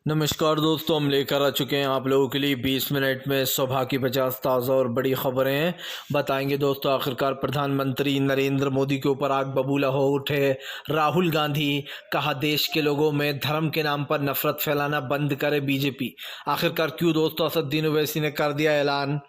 नमस्कार दोस्तों, हम लेकर आ चुके हैं आप लोगों के लिए 20 मिनट में सुबह की 50 ताज़ा और बड़ी खबरें हैं। बताएंगे दोस्तों, आखिरकार प्रधानमंत्री नरेंद्र मोदी के ऊपर आग बबूला हो उठे राहुल गांधी। कहा देश के लोगों में धर्म के नाम पर नफरत फैलाना बंद करे बीजेपी। आखिरकार क्यों दोस्तों, असदुद्दीन ओवैसी ने कर दिया ऐलान।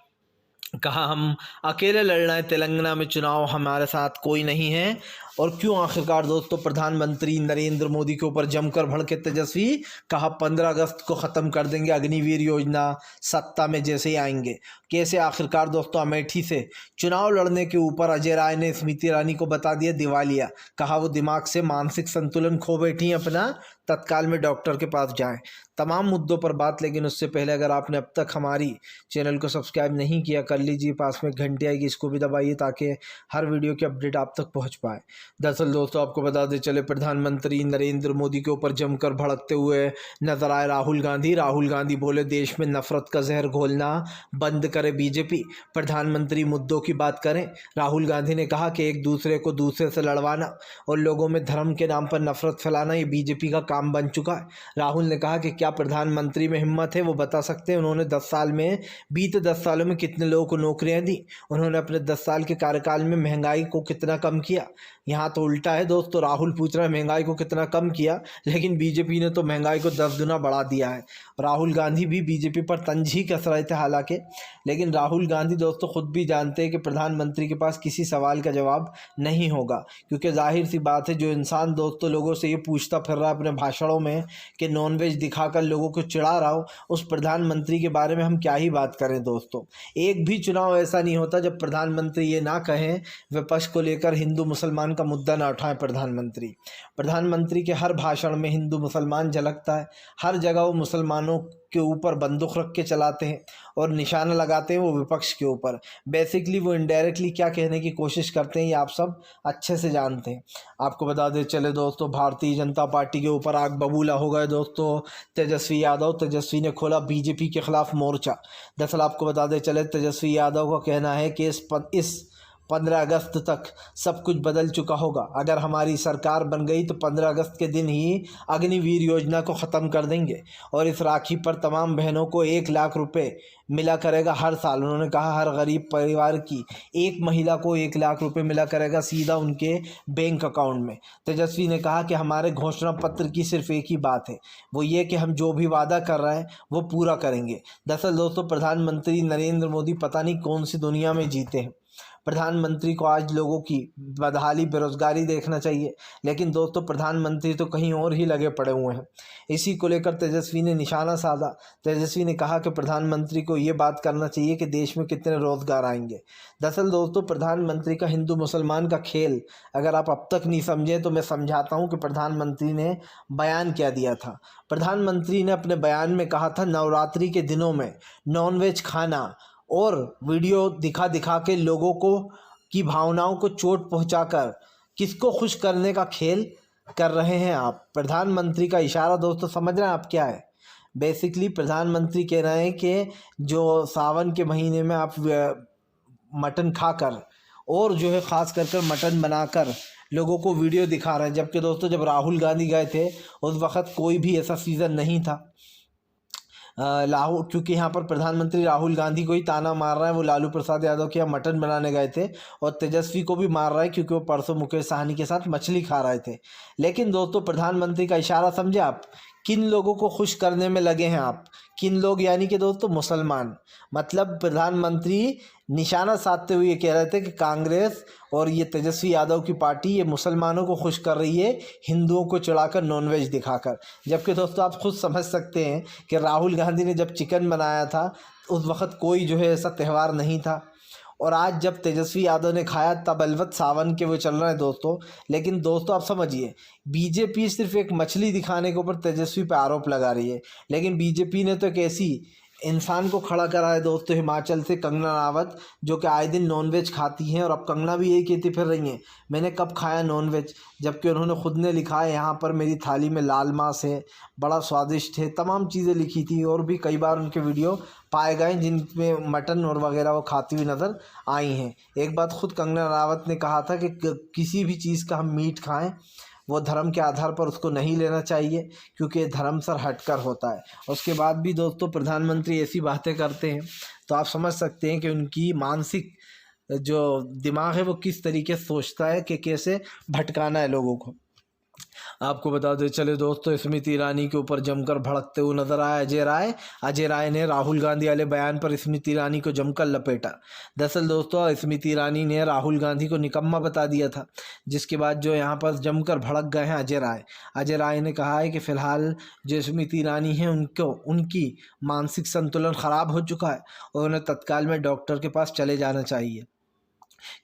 कहा हम अकेले लड़ रहे हैं तेलंगाना में चुनाव, हमारे साथ कोई नहीं है। और क्यों आखिरकार दोस्तों प्रधानमंत्री नरेंद्र मोदी के ऊपर जमकर भड़के तेजस्वी। कहा 15 अगस्त को ख़त्म कर देंगे अग्निवीर योजना, सत्ता में जैसे ही आएंगे। कैसे आखिरकार दोस्तों अमेठी से चुनाव लड़ने के ऊपर अजय राय ने स्मृति ईरानी को बता दिया दिवालिया। कहा वो दिमाग से मानसिक संतुलन खो बैठी हैं अपना, तत्काल में डॉक्टर के पास जाएं। तमाम मुद्दों पर बात, लेकिन उससे पहले अगर आपने अब तक हमारी चैनल को सब्सक्राइब नहीं किया कर लीजिए, पास में घंटी आएगी इसको भी दबाइए ताकि हर वीडियो की अपडेट आप तक पहुंच पाए। दरअसल दोस्तों आपको बता दें चले, प्रधानमंत्री नरेंद्र मोदी के ऊपर जमकर भड़कते हुए नजर आए राहुल गांधी। राहुल गांधी बोले देश में नफरत का जहर घोलना बंद करे बीजेपी, प्रधानमंत्री मुद्दों की बात करें। राहुल गांधी ने कहा कि एक दूसरे को दूसरे से लड़वाना और लोगों में धर्म के नाम पर नफरत फैलाना ये बीजेपी का काम बन चुका है। राहुल ने कहा कि क्या प्रधानमंत्री में हिम्मत है, वो बता सकते हैं उन्होंने 10 साल में, बीते 10 सालों में कितने लोगों को नौकरियां दी, उन्होंने अपने 10 साल के कार्यकाल में महंगाई को कितना कम किया। यहाँ तो उल्टा है दोस्तों, राहुल पूछ रहा है महंगाई को कितना कम किया, लेकिन बीजेपी ने तो महंगाई को 10 गुना बढ़ा दिया है। राहुल गांधी भी बीजेपी पर तंज ही कस रहे थे हालांकि, लेकिन राहुल गांधी दोस्तों खुद भी जानते हैं कि प्रधानमंत्री के पास किसी सवाल का जवाब नहीं होगा, क्योंकि जाहिर सी बात है जो इंसान दोस्तों लोगों से ये पूछता फिर रहा है अपने भाषणों में कि नॉनवेज दिखाकर लोगों को चिढ़ा रहा हो, उस प्रधानमंत्री के बारे में हम क्या ही बात करें दोस्तों। एक भी चुनाव ऐसा नहीं होता जब प्रधानमंत्री ये ना कहें, विपक्ष को लेकर हिंदू मुसलमान का मुद्दा ना उठाएं। प्रधानमंत्री के हर भाषण में हिंदू मुसलमान झलकता है, हर जगह वो मुसलमानों के ऊपर बंदूक रख के चलाते हैं और निशाना लगाते हैं वो विपक्ष के ऊपर। बेसिकली वो इनडायरेक्टली क्या कहने की कोशिश करते हैं ये आप सब अच्छे से जानते हैं। आपको बता दें चले दोस्तों, भारतीय जनता पार्टी के ऊपर आग बबूला हो गए दोस्तों तेजस्वी यादव। तेजस्वी ने खोला बीजेपी के खिलाफ मोर्चा। दरअसल आपको बता दें चले, तेजस्वी यादव का कहना है कि इस 15 अगस्त तक सब कुछ बदल चुका होगा। अगर हमारी सरकार बन गई तो 15 अगस्त के दिन ही अग्निवीर योजना को ख़त्म कर देंगे और इस राखी पर तमाम बहनों को 1 लाख रुपए मिला करेगा हर साल। उन्होंने कहा हर गरीब परिवार की एक महिला को 1 लाख रुपए मिला करेगा सीधा उनके बैंक अकाउंट में। तेजस्वी ने कहा कि हमारे घोषणा पत्र की सिर्फ एक ही बात है, वो ये कि हम जो भी वादा कर रहे हैं वो पूरा करेंगे। दरअसल दोस्तों प्रधानमंत्री नरेंद्र मोदी पता नहीं कौन सी दुनिया में जीते हैं। प्रधानमंत्री को आज लोगों की बदहाली बेरोजगारी देखना चाहिए, लेकिन दोस्तों प्रधानमंत्री तो कहीं और ही लगे पड़े हुए हैं। इसी को लेकर तेजस्वी ने निशाना साधा। तेजस्वी ने कहा कि प्रधानमंत्री को ये बात करना चाहिए कि देश में कितने रोजगार आएंगे। दरअसल दोस्तों प्रधानमंत्री का हिंदू मुसलमान का खेल अगर आप अब तक नहीं समझे तो मैं समझाता हूँ कि प्रधानमंत्री ने बयान क्या दिया था। प्रधानमंत्री ने अपने बयान में कहा था नवरात्रि के दिनों में नॉनवेज खाना और वीडियो दिखा दिखा के लोगों को की भावनाओं को चोट पहुंचाकर किसको खुश करने का खेल कर रहे हैं आप। प्रधानमंत्री का इशारा दोस्तों समझ रहे हैं आप क्या है। बेसिकली प्रधानमंत्री कह रहे हैं कि जो सावन के महीने में आप मटन खाकर और जो है ख़ास कर मटन बनाकर लोगों को वीडियो दिखा रहे हैं, जबकि दोस्तों जब राहुल गांधी गए थे उस वक़्त कोई भी ऐसा सीज़न नहीं था। क्योंकि यहाँ पर प्रधानमंत्री राहुल गांधी को ही ताना मार रहा है, वो लालू प्रसाद यादव के यहाँ मटन बनाने गए थे, और तेजस्वी को भी मार रहा है क्योंकि वो परसों मुकेश सहनी के साथ मछली खा रहे थे। लेकिन दोस्तों प्रधानमंत्री का इशारा समझे आप, किन लोगों को खुश करने में लगे हैं आप। किन लोग, यानी कि दोस्तों मुसलमान। मतलब प्रधानमंत्री निशाना साधते हुए कह रहे थे कि कांग्रेस और ये तेजस्वी यादव की पार्टी ये मुसलमानों को खुश कर रही है हिंदुओं को चढ़ाकर नॉनवेज दिखाकर। जबकि दोस्तों आप खुद समझ सकते हैं कि राहुल गांधी ने जब चिकन बनाया था उस वक़्त कोई जो है ऐसा त्यौहार नहीं था, और आज जब तेजस्वी यादव ने खाया तब अलबत्त सावन के वो चल रहे हैं दोस्तों। लेकिन दोस्तों आप समझिए, बीजेपी सिर्फ एक मछली दिखाने के ऊपर तेजस्वी पे आरोप लगा रही है, लेकिन बीजेपी ने तो एक ऐसी इंसान को खड़ा करा है दोस्तों हिमाचल से, कंगना रावत, जो कि आए दिन नॉनवेज खाती हैं, और अब कंगना भी यही कहती फिर रही हैं मैंने कब खाया नॉनवेज, जबकि उन्होंने खुद ने लिखा है यहाँ पर मेरी थाली में लाल मांस है, बड़ा स्वादिष्ट है, तमाम चीज़ें लिखी थी। और भी कई बार उनके वीडियो पाए गए जिनमें मटन और वगैरह वो खाती हुई नज़र आई हैं। एक बात खुद कंगना रावत ने कहा था कि किसी भी चीज़ का हम मीट खाएं वो धर्म के आधार पर उसको नहीं लेना चाहिए, क्योंकि धर्म सर हटकर होता है। उसके बाद भी दोस्तों प्रधानमंत्री ऐसी बातें करते हैं तो आप समझ सकते हैं कि उनकी मानसिक जो दिमाग है वो किस तरीके से सोचता है कि कैसे भटकाना है लोगों को। आपको बता दें चले दोस्तों, स्मृति ईरानी के ऊपर जमकर भड़कते हुए नजर आया अजय राय ने राहुल गांधी वाले बयान पर स्मृति ईरानी को जमकर लपेटा। दरअसल दोस्तों स्मृति ईरानी ने राहुल गांधी को निकम्मा बता दिया था, जिसके बाद जो यहाँ पर जमकर भड़क गए हैं अजय राय ने कहा है कि फ़िलहाल जो स्मृति ईरानी है उनकी मानसिक संतुलन ख़राब हो चुका है और उन्हें तत्काल में डॉक्टर के पास चले जाना चाहिए,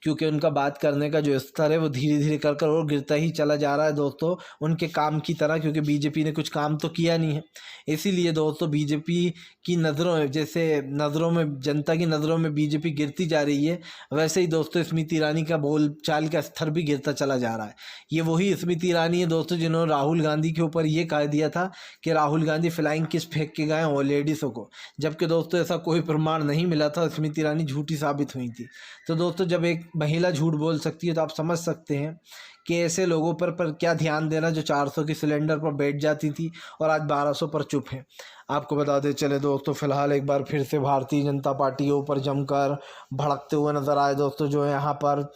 क्योंकि उनका बात करने का जो स्तर है वो धीरे धीरे कर और गिरता ही चला जा रहा है दोस्तों, उनके काम की तरह, क्योंकि बीजेपी ने कुछ काम तो किया नहीं है। इसीलिए दोस्तों बीजेपी की नज़रों, जैसे नज़रों में, जनता की नज़रों में बीजेपी गिरती जा रही है, वैसे ही दोस्तों स्मृति ईरानी का बोल चाल का स्तर भी गिरता चला जा रहा है। ये वही स्मृति ईरानी है दोस्तों जिन्होंने राहुल गांधी के ऊपर ये कह दिया था कि राहुल गांधी फ्लाइंग किस फेंक के गए वो लेडीज़ों को, जबकि दोस्तों ऐसा कोई प्रमाण नहीं मिला था, स्मृति ईरानी झूठी साबित हुई थी। तो दोस्तों जब एक महिला झूठ बोल सकती है तो आप समझ सकते हैं कि ऐसे लोगों पर क्या ध्यान देना जो 400 की सिलेंडर पर बैठ जाती थी और आज 1200 पर चुप हैं। आपको बता दें चले दोस्तों, फिलहाल एक बार फिर से भारतीय जनता पार्टी के ऊपर जमकर भड़कते हुए नजर आए दोस्तों जो है यहाँ पर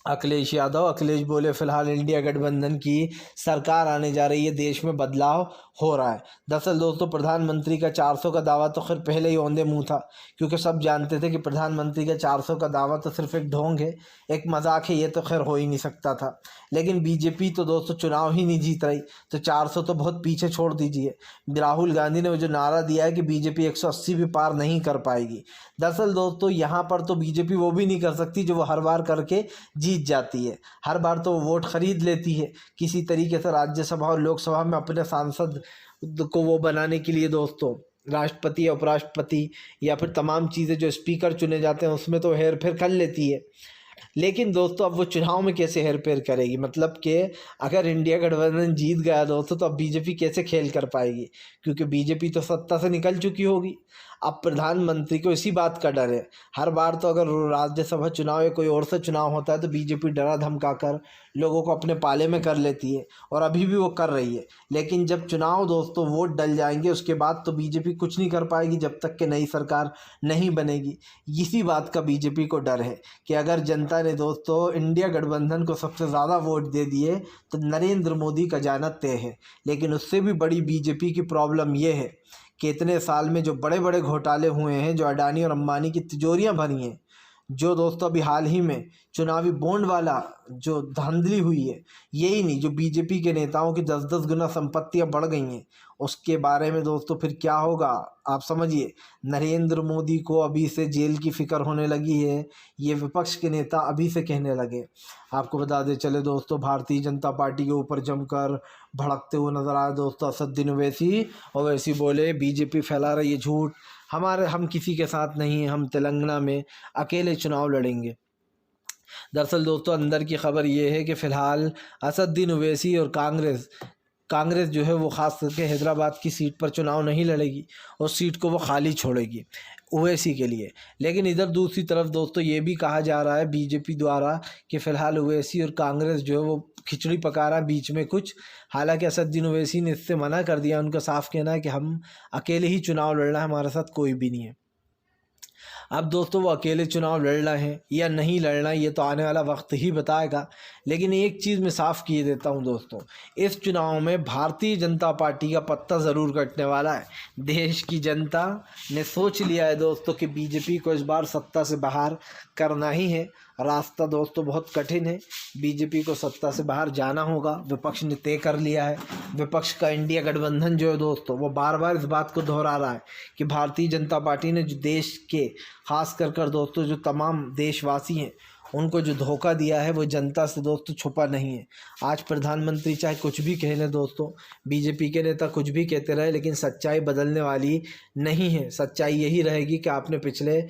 अखिलेश यादव। अखिलेश बोले फिलहाल इंडिया गठबंधन की सरकार आने जा रही है, देश में बदलाव हो रहा है। दरअसल दोस्तों प्रधानमंत्री का 400 का दावा तो खैर पहले ही औंधे मुंह था, क्योंकि सब जानते थे कि प्रधानमंत्री का 400 का दावा तो सिर्फ एक ढोंग है, एक मजाक है, ये तो खैर हो ही नहीं सकता था। लेकिन बीजेपी तो दोस्तों चुनाव ही नहीं जीत रही, तो 400 तो बहुत पीछे छोड़ दीजिए। राहुल गांधी ने जो नारा दिया है कि बीजेपी 180 भी पार नहीं कर पाएगी, दरअसल दोस्तों यहाँ पर तो बीजेपी वो भी नहीं कर सकती जो वो हर बार करके जीत जाती है। हर बार तो वोट खरीद लेती है किसी तरीके से, राज्यसभा और लोकसभा में अपने सांसद को वो बनाने के लिए दोस्तों, राष्ट्रपति उपराष्ट्रपति या फिर तमाम चीज़ें जो स्पीकर चुने जाते हैं उसमें तो हेर फेर कर लेती है। लेकिन दोस्तों अब वो चुनाव में कैसे हेर फेर करेगी, मतलब कि अगर इंडिया गठबंधन जीत गया दोस्तों तो अब बीजेपी कैसे खेल कर पाएगी, क्योंकि बीजेपी तो सत्ता से निकल चुकी होगी। अब प्रधानमंत्री को इसी बात का डर है। हर बार तो अगर राज्यसभा चुनाव या कोई और सा चुनाव होता है तो बीजेपी डरा धमका कर लोगों को अपने पाले में कर लेती है, और अभी भी वो कर रही है। लेकिन जब चुनाव दोस्तों वोट डल जाएंगे उसके बाद तो बीजेपी कुछ नहीं कर पाएगी जब तक कि नई सरकार नहीं बनेगी। इसी बात का बीजेपी को डर है कि अगर जनता ने दोस्तों इंडिया गठबंधन को सबसे ज़्यादा वोट दे दिए तो नरेंद्र मोदी का जाना तय है। लेकिन उससे भी बड़ी बीजेपी की प्रॉब्लम ये है कि इतने साल में जो बड़े बड़े घोटाले हुए हैं, जो अडानी और अंबानी की तिजोरियां भरी हैं, जो दोस्तों अभी हाल ही में चुनावी बॉन्ड वाला जो धांधली हुई है, यही नहीं जो बीजेपी के नेताओं की 10-10 गुना संपत्तियां बढ़ गई हैं, उसके बारे में दोस्तों फिर क्या होगा आप समझिए। नरेंद्र मोदी को अभी से जेल की फिक्र होने लगी है, ये विपक्ष के नेता अभी से कहने लगे। आपको बता दें चले दोस्तों, भारतीय जनता पार्टी के ऊपर जमकर भड़कते हुए नजर आए दोस्तों असदुद्दीन ओवैसी। ओवैसी बोले बीजेपी फैला रही है झूठ, हम किसी के साथ नहीं हैं, हम तेलंगाना में अकेले चुनाव लड़ेंगे। दरअसल दोस्तों अंदर की खबर ये है कि फ़िलहाल असदुद्दीन ओवैसी और कांग्रेस जो है वो ख़ास करके हैदराबाद की सीट पर चुनाव नहीं लड़ेगी, उस सीट को वो खाली छोड़ेगी ओवैसी के लिए। लेकिन इधर दूसरी तरफ दोस्तों ये भी कहा जा रहा है बीजेपी द्वारा कि फ़िलहाल ओवैसी और कांग्रेस जो है वो खिचड़ी पका रहा है बीच में कुछ। हालांकि असदुद्दीन ओवैसी ने इससे मना कर दिया, उनका साफ कहना है कि हम अकेले ही चुनाव लड़ना है, हमारे साथ कोई भी नहीं है। अब दोस्तों वो अकेले चुनाव लड़ना है या नहीं लड़ना ये तो आने वाला वक्त ही बताएगा। लेकिन एक चीज़ मैं साफ़ किए देता हूं दोस्तों, इस चुनाव में भारतीय जनता पार्टी का पत्ता ज़रूर कटने वाला है। देश की जनता ने सोच लिया है दोस्तों कि बीजेपी को इस बार सत्ता से बाहर करना ही है। रास्ता दोस्तों बहुत कठिन है, बीजेपी को सत्ता से बाहर जाना होगा, विपक्ष ने तय कर लिया है। विपक्ष का इंडिया गठबंधन जो है दोस्तों वो बार बार इस बात को दोहरा रहा है कि भारतीय जनता पार्टी ने जो देश के खास कर दोस्तों जो तमाम देशवासी हैं उनको जो धोखा दिया है वो जनता से दोस्तों छुपा नहीं है। आज प्रधानमंत्री चाहे कुछ भी कह लें दोस्तों, बीजेपी के नेता कुछ भी कहते रहे, लेकिन सच्चाई बदलने वाली नहीं है। सच्चाई यही रहेगी कि आपने पिछले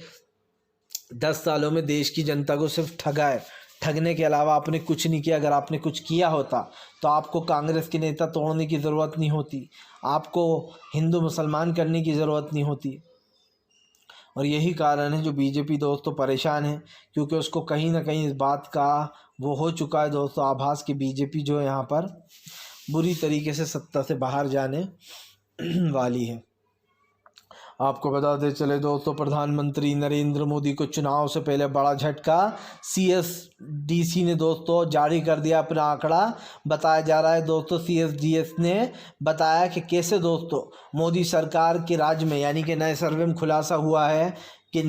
10 सालों में देश की जनता को सिर्फ ठगा है, ठगने के अलावा आपने कुछ नहीं किया। अगर आपने कुछ किया होता तो आपको कांग्रेस के नेता तोड़ने की ज़रूरत नहीं होती, आपको हिंदू मुसलमान करने की ज़रूरत नहीं होती। और यही कारण है जो बीजेपी दोस्तों परेशान है, क्योंकि उसको कहीं ना कहीं इस बात का वो हो चुका है दोस्तों आभास कि बीजेपी जो है यहाँ पर बुरी तरीके से सत्ता से बाहर जाने वाली है। आपको बताते चले दोस्तों, प्रधानमंत्री नरेंद्र मोदी को चुनाव से पहले बड़ा झटका। CSDC ने दोस्तों जारी कर दिया अपना आंकड़ा। बताया जा रहा है दोस्तों, CSDS ने बताया कि कैसे दोस्तों मोदी सरकार के राज में, यानी कि नए सर्वे में खुलासा हुआ है कि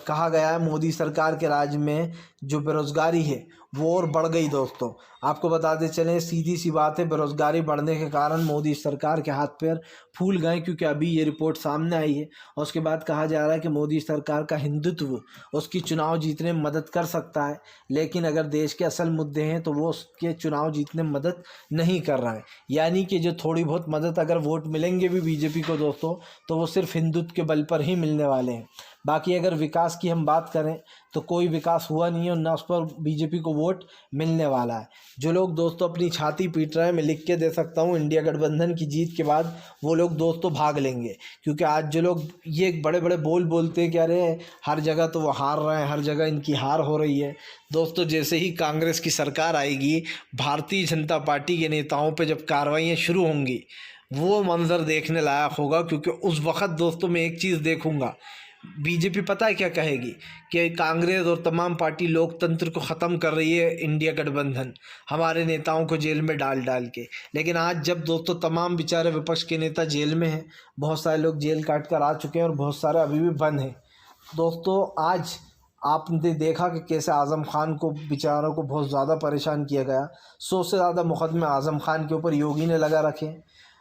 कहा गया है मोदी सरकार के राज में जो बेरोजगारी है वो और बढ़ गई। दोस्तों आपको बताते चलें, सीधी सी बात है, बेरोजगारी बढ़ने के कारण मोदी सरकार के हाथ पैर फूल गए, क्योंकि अभी ये रिपोर्ट सामने आई है। और उसके बाद कहा जा रहा है कि मोदी सरकार का हिंदुत्व उसकी चुनाव जीतने में मदद कर सकता है, लेकिन अगर देश के असल मुद्दे हैं तो वो उसके चुनाव जीतने में मदद नहीं कर रहा है। यानी कि जो थोड़ी बहुत मदद अगर वोट मिलेंगे भी बीजेपी को दोस्तों, तो वो सिर्फ हिंदुत्व के बल पर ही मिलने वाले हैं। बाकी अगर विकास की हम बात करें तो कोई विकास हुआ नहीं है और ना उस पर बीजेपी को वोट मिलने वाला है। जो लोग दोस्तों अपनी छाती पीट रहे हैं, मैं लिख के दे सकता हूँ, इंडिया गठबंधन की जीत के बाद वो लोग दोस्तों भाग लेंगे, क्योंकि आज जो लोग ये बड़े बड़े बोलते हैं कि अरे हर जगह तो वो हार रहे हैं, हर जगह इनकी हार हो रही है। दोस्तों जैसे ही कांग्रेस की सरकार आएगी, भारतीय जनता पार्टी के नेताओं पर जब कार्रवाइयाँ शुरू होंगी, वो मंजर देखने लायक होगा। क्योंकि उस वक्त दोस्तों मैं एक चीज़ देखूंगा, बीजेपी पता है क्या कहेगी कि कांग्रेस और तमाम पार्टी लोकतंत्र को ख़त्म कर रही है, इंडिया गठबंधन हमारे नेताओं को जेल में डाल के। लेकिन आज जब दोस्तों तमाम बेचारे विपक्ष के नेता जेल में हैं, बहुत सारे लोग जेल काट कर आ चुके हैं और बहुत सारे अभी भी बंद हैं। दोस्तों आज आपने देखा कि कैसे आज़म खान को बेचारों को बहुत ज़्यादा परेशान किया गया। 100 से ज़्यादा मुकदमे आज़म खान के ऊपर योगी ने लगा रखे।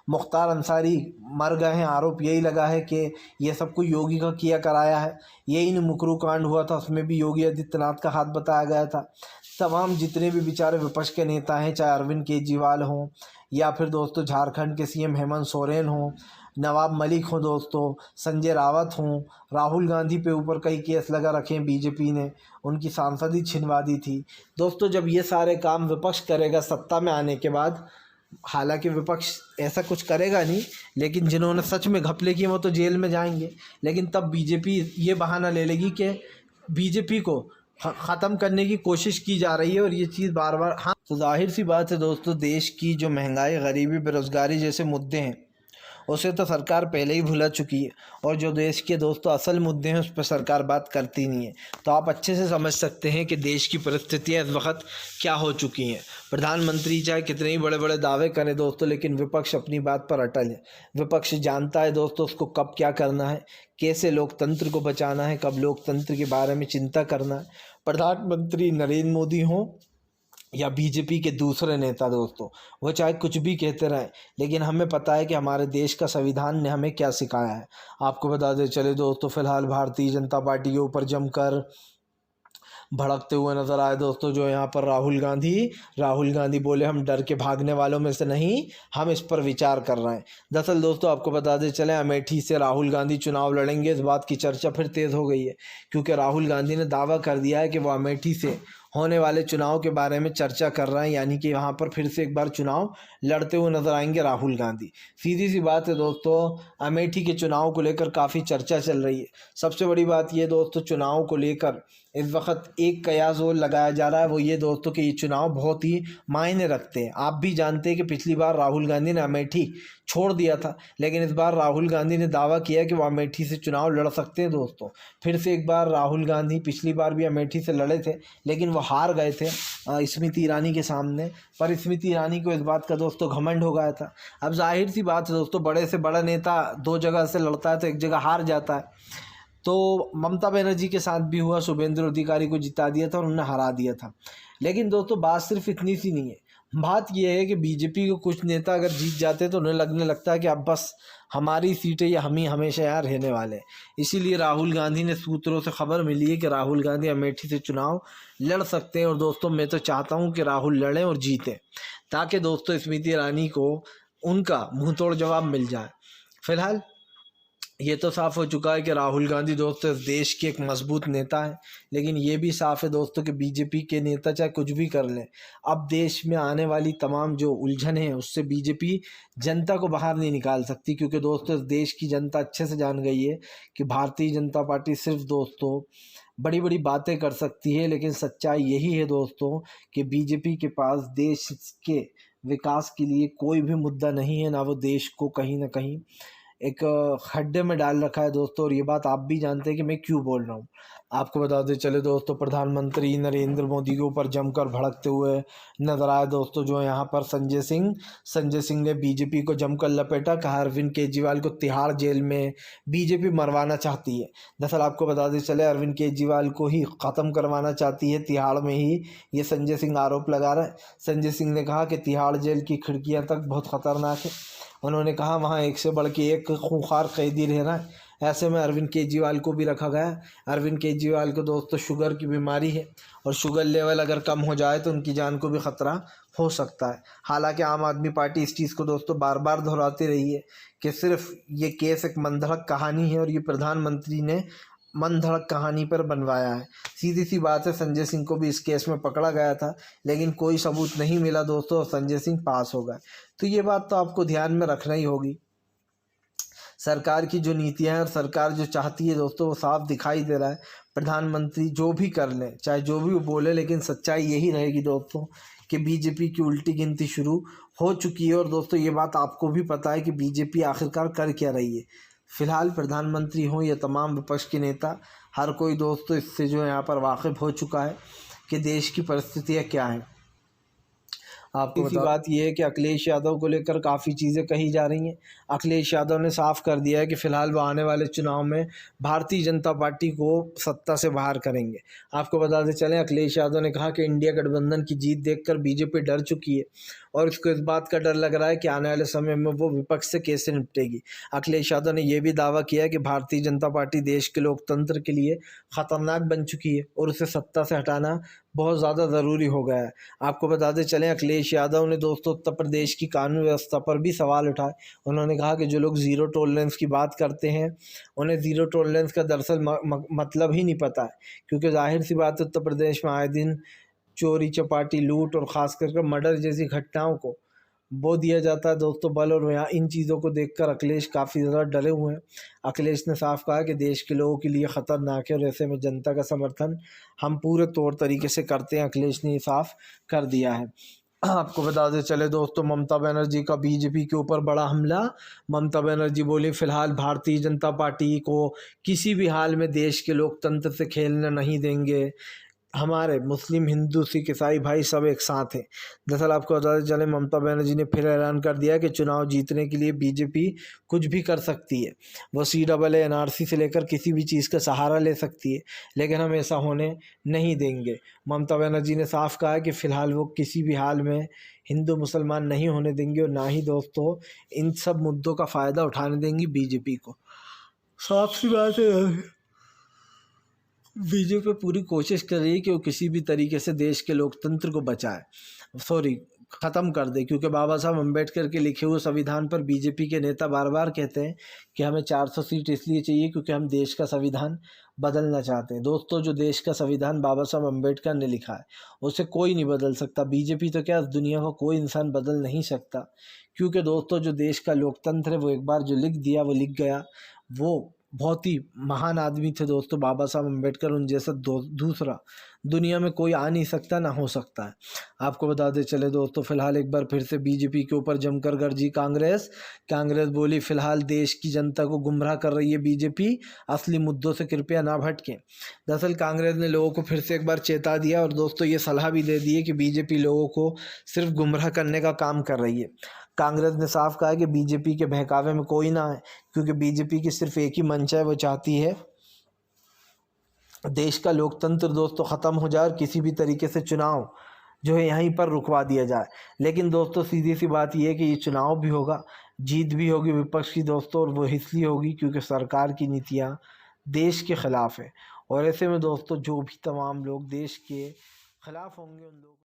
मुख्तार अंसारी मर गए हैं, आरोप यही लगा है कि यह सब कुछ योगी का किया कराया है। यही न मुकरू कांड हुआ था, उसमें भी योगी आदित्यनाथ का हाथ बताया गया था। तमाम जितने भी बेचारे विपक्ष के नेता हैं, चाहे अरविंद केजरीवाल हों या फिर दोस्तों झारखंड के CM हेमंत सोरेन हों, नवाब मलिक हों, दोस्तों संजय रावत हों, राहुल गांधी पे ऊपर कई केस लगा रखे हैं बीजेपी ने, उनकी सांसदी छिनवा दी थी। दोस्तों जब ये सारे काम विपक्ष करेगा सत्ता में आने के बाद, हालांकि विपक्ष ऐसा कुछ करेगा नहीं, लेकिन जिन्होंने सच में घपले किए वो तो जेल में जाएंगे। लेकिन तब बीजेपी ये बहाना ले लेगी कि बीजेपी को ख़त्म करने की कोशिश की जा रही है, और ये चीज़ बार बार। हाँ, तो जाहिर सी बात है दोस्तों, देश की जो महंगाई, गरीबी, बेरोज़गारी जैसे मुद्दे हैं उसे तो सरकार पहले ही भुला चुकी है, और जो देश के दोस्तों असल मुद्दे हैं उस पर सरकार बात करती नहीं है। तो आप अच्छे से समझ सकते हैं कि देश की परिस्थितियां इस वक्त क्या हो चुकी हैं। प्रधानमंत्री चाहे कितने ही बड़े बड़े दावे करें दोस्तों, लेकिन विपक्ष अपनी बात पर अटल है। विपक्ष जानता है दोस्तों उसको कब क्या करना है, कैसे लोकतंत्र को बचाना है, कब लोकतंत्र के बारे में चिंता करना है। प्रधानमंत्री नरेंद्र मोदी हों या बीजेपी के दूसरे नेता दोस्तों, वो चाहे कुछ भी कहते रहें, लेकिन हमें पता है कि हमारे देश का संविधान ने हमें क्या सिखाया है। आपको बता दें चले दोस्तों, फिलहाल भारतीय जनता पार्टी के ऊपर जमकर भड़कते हुए नजर आए दोस्तों जो यहाँ पर राहुल गांधी बोले हम डर के भागने वालों में से नहीं, हम इस पर विचार कर रहे हैं। दरअसल दोस्तों आपको बताते चले, अमेठी से राहुल गांधी चुनाव लड़ेंगे, इस बात की चर्चा फिर तेज़ हो गई है, क्योंकि राहुल गांधी ने दावा कर दिया है कि वो अमेठी से होने वाले चुनाव के बारे में चर्चा कर रहे हैं, यानी कि वहाँ पर फिर से एक बार चुनाव लड़ते हुए नजर आएंगे राहुल गांधी। सीधी सी बात है दोस्तों, अमेठी के चुनाव को लेकर काफ़ी चर्चा चल रही है। सबसे बड़ी बात ये दोस्तों, चुनाव को लेकर इस वक्त एक कयास और लगाया जा रहा है, वो ये दोस्तों कि ये चुनाव बहुत ही मायने रखते हैं। आप भी जानते हैं कि पिछली बार राहुल गांधी ने अमेठी छोड़ दिया था, लेकिन इस बार राहुल गांधी ने दावा किया कि वो अमेठी से चुनाव लड़ सकते हैं दोस्तों। फिर से एक बार राहुल गांधी, पिछली बार भी अमेठी से लड़े थे लेकिन वो हार गए थे स्मृति ईरानी के सामने, पर स्मृति ईरानी को इस बात का दोस्तों घमंड हो गया था। अब जाहिर सी बात है दोस्तों, बड़े से बड़ा नेता 2 जगह से लड़ता है तो एक जगह हार जाता है। तो ममता बनर्जी के साथ भी हुआ, शुभेंदु अधिकारी को जिता दिया था और उन्हें हरा दिया था। लेकिन दोस्तों बात सिर्फ इतनी सी नहीं है, बात यह है कि बीजेपी को कुछ नेता अगर जीत जाते हैं तो उन्हें लगने लगता है कि अब बस हमारी सीटें या हम ही हमेशा यहाँ रहने वाले हैं। इसीलिए राहुल गांधी ने, सूत्रों से खबर मिली है कि राहुल गांधी अमेठी से चुनाव लड़ सकते हैं। और दोस्तों मैं तो चाहता हूँ कि राहुल लड़ें और जीतें, ताकि दोस्तों स्मृति ईरानी को उनका मुँह तोड़ जवाब मिल जाए। फिलहाल ये तो साफ हो चुका है कि राहुल गांधी दोस्तों इस देश के एक मजबूत नेता हैं, लेकिन ये भी साफ है दोस्तों कि बीजेपी के नेता चाहे कुछ भी कर लें, अब देश में आने वाली तमाम जो उलझन है उससे बीजेपी जनता को बाहर नहीं निकाल सकती, क्योंकि दोस्तों इस देश की जनता अच्छे से जान गई है कि भारतीय जनता पार्टी सिर्फ दोस्तों बड़ी बड़ी बातें कर सकती है, लेकिन सच्चाई यही है दोस्तों कि बीजेपी के पास देश के विकास के लिए कोई भी मुद्दा नहीं है, ना वो देश को कहीं ना कहीं एक खड्डे में डाल रखा है दोस्तों। और ये बात आप भी जानते हैं कि मैं क्यों बोल रहा हूँ। आपको बता दें चले दोस्तों, प्रधानमंत्री नरेंद्र मोदी के ऊपर जमकर भड़कते हुए नजर आए दोस्तों जो यहाँ पर संजय सिंह ने बीजेपी को जमकर लपेटा, कहा अरविंद केजरीवाल को तिहाड़ जेल में बीजेपी मरवाना चाहती है। दरअसल आपको बता दें चले, अरविंद केजरीवाल को ही ख़त्म करवाना चाहती है तिहाड़ में ही, ये संजय सिंह आरोप लगा रहा है। संजय सिंह ने कहा कि तिहाड़ जेल की खिड़कियाँ तक बहुत ख़तरनाक है। उन्होंने कहा वहाँ एक से बढ़ के एक खूंखार कैदी रह रहा है, ऐसे में अरविंद केजरीवाल को भी रखा गया। अरविंद केजरीवाल को दोस्तों शुगर की बीमारी है, और शुगर लेवल अगर कम हो जाए तो उनकी जान को भी ख़तरा हो सकता है। हालांकि आम आदमी पार्टी इस चीज़ को दोस्तों बार बार दोहराती रही है कि सिर्फ ये केस एक मंदढ़क कहानी है और ये प्रधानमंत्री ने मंदढ़क कहानी पर बनवाया है। सीधी सी बात है, संजय सिंह को भी इस केस में पकड़ा गया था, लेकिन कोई सबूत नहीं मिला दोस्तों और संजय सिंह पास हो गए। तो ये बात तो आपको ध्यान में रखना ही होगी। सरकार की जो नीतियां हैं और सरकार जो चाहती है दोस्तों वो साफ दिखाई दे रहा है। प्रधानमंत्री जो भी कर ले, चाहे जो भी वो बोले, लेकिन सच्चाई यही रहेगी दोस्तों कि बीजेपी की उल्टी गिनती शुरू हो चुकी है। और दोस्तों ये बात आपको भी पता है कि बीजेपी आखिरकार कर क्या रही है। फिलहाल प्रधानमंत्री हों या तमाम विपक्ष के नेता, हर कोई दोस्तों इससे जो यहाँ पर वाकिफ़ हो चुका है कि देश की परिस्थितियाँ क्या हैं। आपको इसी बात यह है कि अखिलेश यादव को लेकर काफ़ी चीज़ें कही जा रही हैं। अखिलेश यादव ने साफ कर दिया है कि फ़िलहाल वो आने वाले चुनाव में भारतीय जनता पार्टी को सत्ता से बाहर करेंगे। आपको बताते चलें, अखिलेश यादव ने कहा कि इंडिया गठबंधन की जीत देखकर बीजेपी डर चुकी है और इसको इस बात का डर लग रहा है कि आने वाले समय में वो विपक्ष से कैसे निपटेगी। अखिलेश यादव ने यह भी दावा किया है कि भारतीय जनता पार्टी देश के लोकतंत्र के लिए ख़तरनाक बन चुकी है और उसे सत्ता से हटाना बहुत ज़्यादा ज़रूरी हो गया है। आपको बताते चलें, अखिलेश यादव ने दोस्तों उत्तर प्रदेश की कानून व्यवस्था पर भी सवाल उठाए। उन्होंने कहा कि जो लोग ज़ीरो टॉलरेंस की बात करते हैं उन्हें ज़ीरो टॉलरेंस का दरअसल मतलब ही नहीं पता है, क्योंकि जाहिर सी बात है उत्तर प्रदेश में आए दिन चोरी चपाटी लूट और ख़ास करके मर्डर जैसी घटनाओं को वो दिया जाता है दोस्तों बल, और यहाँ इन चीज़ों को देखकर अखिलेश काफ़ी ज़्यादा डरे हुए हैं। अखिलेश ने साफ कहा कि देश के लोगों के लिए ख़तरनाक है और ऐसे में जनता का समर्थन हम पूरे तौर तरीके से करते हैं। अखिलेश ने ये साफ कर दिया है। आपको बताते चले दोस्तों, ममता बनर्जी का बीजेपी के ऊपर बड़ा हमला। ममता बनर्जी बोली फिलहाल भारतीय जनता पार्टी को किसी भी हाल में देश के लोकतंत्र से खेलने नहीं देंगे। हमारे मुस्लिम हिंदू सिख ईसाई भाई सब एक साथ हैं। दरअसल आपको बताते चले, ममता बनर्जी ने फिर ऐलान कर दिया कि चुनाव जीतने के लिए बीजेपी कुछ भी कर सकती है। वो CAA NRC से लेकर किसी भी चीज़ का सहारा ले सकती है, लेकिन हम ऐसा होने नहीं देंगे। ममता बनर्जी ने साफ कहा है कि फ़िलहाल वो किसी भी हाल में हिंदू मुसलमान नहीं होने देंगे और ना ही दोस्तों इन सब मुद्दों का फ़ायदा उठाने देंगी बीजेपी को। साफ सी बात है, बीजेपी पूरी कोशिश कर रही है कि वो किसी भी तरीके से देश के लोकतंत्र को बचाए, ख़त्म कर दे, क्योंकि बाबा साहब अम्बेडकर के लिखे हुए संविधान पर बीजेपी के नेता बार बार कहते हैं कि हमें 400 सीट इसलिए चाहिए क्योंकि हम देश का संविधान बदलना चाहते हैं। दोस्तों जो देश का संविधान बाबा साहब अम्बेडकर ने लिखा है उसे कोई नहीं बदल सकता। बीजेपी तो क्या, दुनिया का कोई इंसान बदल नहीं सकता, क्योंकि दोस्तों जो देश का लोकतंत्र है वो एक बार जो लिख दिया वो लिख गया। वो बहुत ही महान आदमी थे दोस्तों बाबा साहब अम्बेडकर, उन जैसा दूसरा दुनिया में कोई आ नहीं सकता, ना हो सकता है। आपको बताते चले दोस्तों, फिलहाल एक बार फिर से बीजेपी के ऊपर जमकर गरजी कांग्रेस बोली फिलहाल देश की जनता को गुमराह कर रही है बीजेपी, असली मुद्दों से कृपया ना भटकें। दरअसल कांग्रेस ने लोगों को फिर से एक बार चेता दिया और दोस्तों ये सलाह भी दे दी है कि बीजेपी लोगों को सिर्फ गुमराह करने का काम कर रही है। कांग्रेस ने साफ कहा है कि बीजेपी के बहकावे में कोई ना है, क्योंकि बीजेपी की सिर्फ एक ही मंशा है, वो चाहती है देश का लोकतंत्र दोस्तों ख़त्म हो जाए और किसी भी तरीके से चुनाव जो है यहीं पर रुकवा दिया जाए। लेकिन दोस्तों सीधी सी बात यह है कि ये चुनाव भी होगा, जीत भी होगी विपक्ष की दोस्तों, और वो इसलिए होगी क्योंकि सरकार की नीतियाँ देश के ख़िलाफ़ है। और ऐसे में दोस्तों जो भी तमाम लोग देश के ख़िलाफ़ होंगे उन लोग